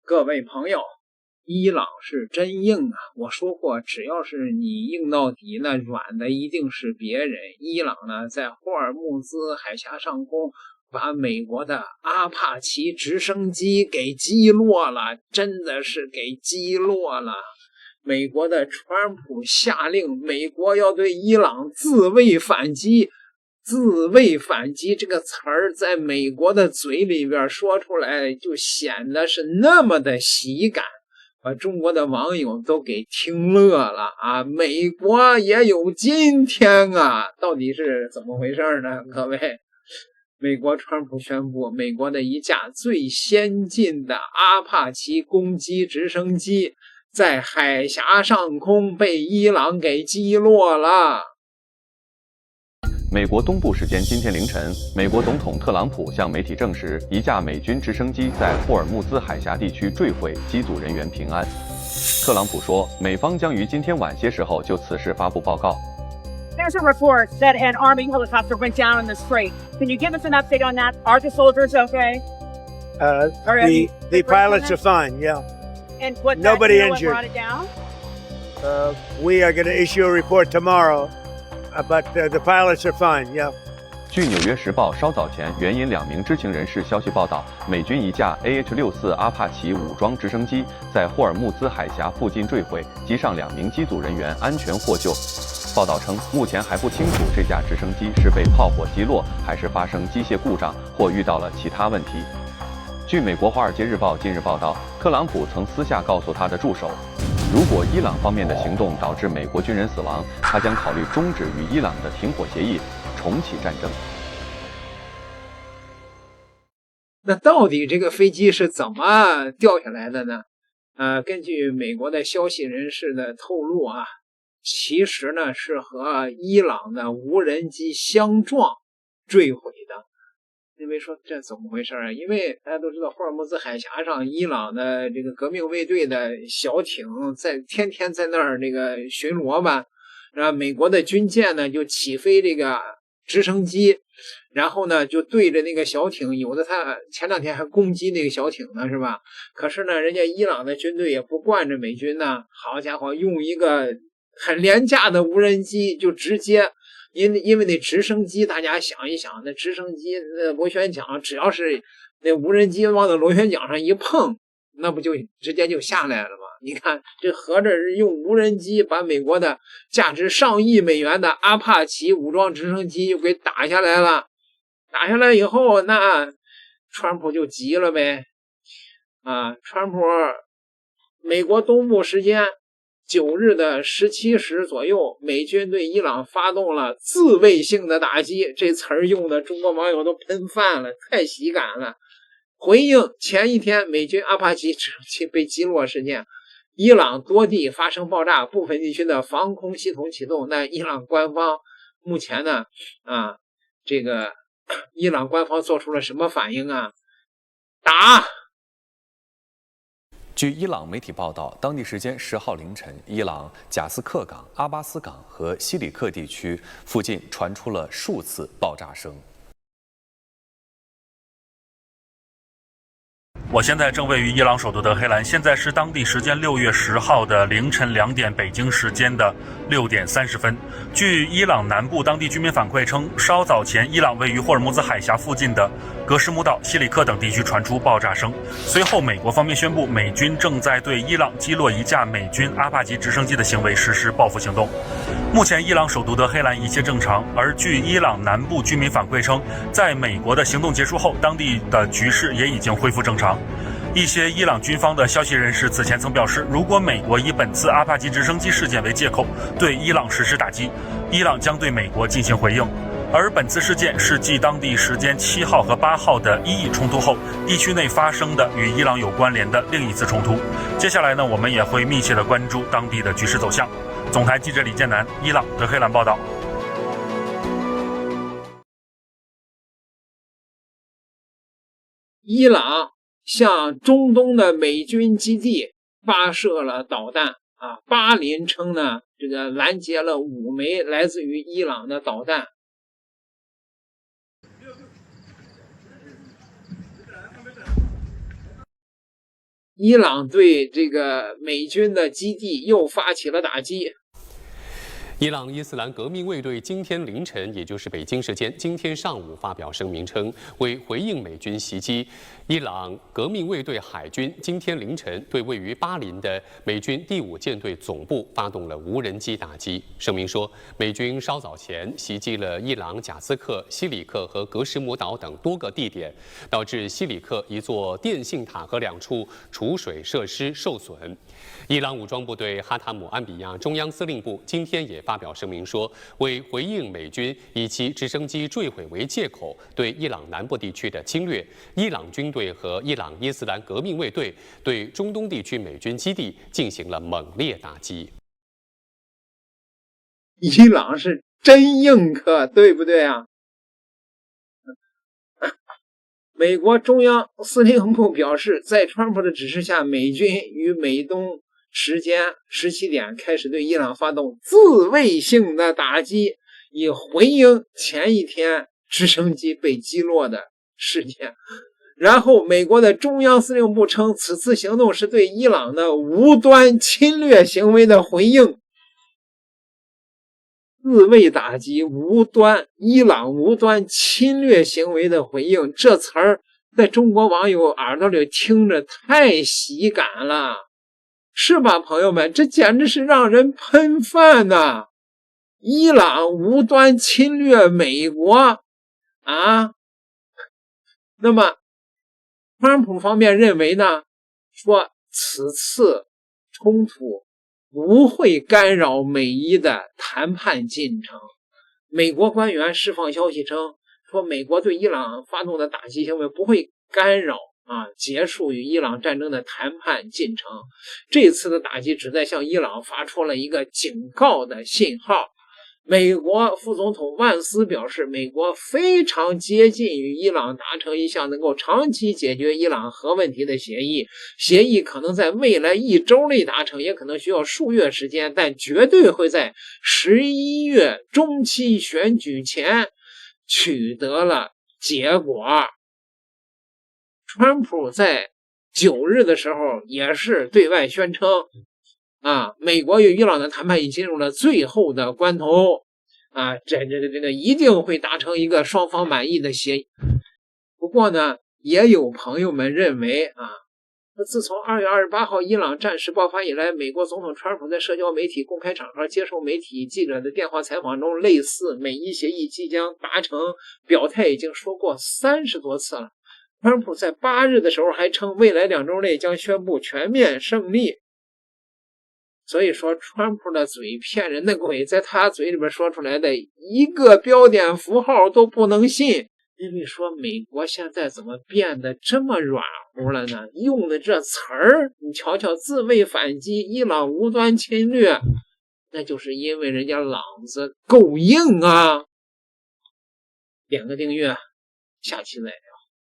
各位朋友，伊朗是真硬啊！我说过，只要是你硬到底，那软的一定是别人。伊朗呢，在霍尔木兹海峡上空把美国的阿帕奇直升机给击落了，真的是给击落了。美国的川普下令，美国要对伊朗自卫反击。自卫反击这个词儿在美国的嘴里边说出来，就显得是那么的喜感，把中国的网友都给听乐了啊！美国也有今天啊，到底是怎么回事呢？各位，美国川普宣布，美国的一架最先进的阿帕奇攻击直升机在海峡上空被伊朗给击落了。美国东部时间今天凌晨，美国总统特朗普向媒体证实，一架美军直升机在霍尔木兹海峡地区坠毁，机组人员平安。特朗普说，美方将于今天晚些时候就此事发布报告。There's a report that an Army helicopter went down in the strait. Can you give us an update on that? Are the soldiers okay? The pilots are fine, yeah. And what? Nobody you know injured. What brought it down? We are going to issue a report tomorrow, but the pilots are fine, yeah. 据《纽约时报》稍早前援引2名知情人士消息报道，美军一架 AH-64阿帕奇武装直升机在霍尔木兹海峡附近坠毁，机上2名机组人员安全获救。报道称，目前还不清楚这架直升机是被炮火击落，还是发生机械故障，或遇到了其他问题。据美国《华尔街日报》近日报道，特朗普曾私下告诉他的助手，如果伊朗方面的行动导致美国军人死亡，他将考虑终止与伊朗的停火协议，重启战争。那到底这个飞机是怎么掉下来的呢？根据美国的消息人士的透露啊，其实呢是和伊朗的无人机相撞坠毁的。因为说这怎么回事啊？因为大家都知道，霍尔木兹海峡上，伊朗的这个革命卫队的小艇天天在那儿这个巡逻吧，美国的军舰呢就起飞这个直升机，然后呢就对着那个小艇，有的他前2天还攻击那个小艇呢，是吧？可是呢，人家伊朗的军队也不惯着美军呢，好家伙，用一个很廉价的无人机就直接。因为那直升机，大家想一想，那直升机那螺旋桨，只要是那无人机往那螺旋桨上一碰，那不就直接就下来了吗？你看这合着是用无人机把美国的价值上亿美元的阿帕奇武装直升机又给打下来了。打下来以后，那川普就急了呗。川普美国东部时间9日的17时左右，美军对伊朗发动了自卫性的打击，这词儿用的中国网友都喷饭了，太喜感了。回应前一天美军阿帕奇直升机被击落事件，伊朗多地发生爆炸，部分地区的防空系统启动。那伊朗官方目前呢，这个伊朗官方做出了什么反应啊？打！据伊朗媒体报道，当地时间10号凌晨，伊朗贾斯克港、阿巴斯港和西里克地区附近传出了数次爆炸声。我现在正位于伊朗首都德黑兰，现在是当地时间6月10号的凌晨2点，北京时间的6点30分。据伊朗南部当地居民反馈称，稍早前，伊朗位于霍尔木兹海峡附近的格什木岛、西里克等地区传出爆炸声。随后，美国方面宣布，美军正在对伊朗击落一架美军阿帕奇直升机的行为实施报复行动。目前，伊朗首都德黑兰一切正常，而据伊朗南部居民反馈称，在美国的行动结束后，当地的局势也已经恢复正常。一些伊朗军方的消息人士此前曾表示，如果美国以本次阿帕奇直升机事件为借口对伊朗实施打击，伊朗将对美国进行回应。而本次事件是继当地时间7号和8号的伊以冲突后，地区内发生的与伊朗有关联的另一次冲突。接下来呢，我们也会密切地关注当地的局势走向。总台记者李建南，伊朗德黑兰报道。伊朗向中东的美军基地发射了导弹巴林称呢，这个拦截了5枚来自于伊朗的导弹。伊朗对这个美军的基地又发起了打击。伊朗伊斯兰革命卫队今天凌晨，也就是北京时间今天上午发表声明称，为回应美军袭击，伊朗革命卫队海军今天凌晨对位于巴林的美军第5舰队总部发动了无人机打击。声明说，美军稍早前袭击了伊朗贾斯克、西里克和格什姆岛等多个地点，导致西里克一座电信塔和2处储水设施受损。伊朗武装部队哈塔姆安比亚中央司令部今天也发表声明说，为回应美军以其直升机坠毁为借口对伊朗南部地区的侵略，伊朗军队和伊朗伊斯兰革命卫队对中东地区美军基地进行了猛烈打击。伊朗是真硬客，对不对啊？美国中央司令部表示，在川普的指示下，美军于美东时间17点开始对伊朗发动自卫性的打击，以回应前一天直升机被击落的事件。然后美国的中央司令部称，此次行动是对伊朗的无端侵略行为的回应。自卫打击无端，伊朗无端侵略行为的回应，这词儿在中国网友耳朵里听着太喜感了，是吧，朋友们？这简直是让人喷饭呐！伊朗无端侵略美国啊！那么川普方面认为呢，说此次冲突不会干扰美伊的谈判进程。美国官员释放消息称，说美国对伊朗发动的打击行为不会干扰结束与伊朗战争的谈判进程。这次的打击旨在向伊朗发出了一个警告的信号。美国副总统万斯表示，美国非常接近与伊朗达成一项能够长期解决伊朗核问题的协议，协议可能在未来1周内达成，也可能需要数月时间，但绝对会在11月中期选举前取得了结果。川普在9日的时候也是对外宣称美国与伊朗的谈判已进入了最后的关头这一定会达成一个双方满意的协议。不过呢，也有朋友们认为自从2月28号伊朗战事爆发以来，美国总统川普在社交媒体公开场合接受媒体记者的电话采访中，类似美伊协议即将达成表态已经说过30多次了。川普在8日的时候还称，未来2周内将宣布全面胜利。所以说，川普的嘴骗人的鬼，在他嘴里边说出来的一个标点符号都不能信。因为说美国现在怎么变得这么软乎了呢？用的这词儿，你瞧瞧，自卫反击、伊朗无端侵略，那就是因为人家朗子够硬啊。点个订阅，下期再聊。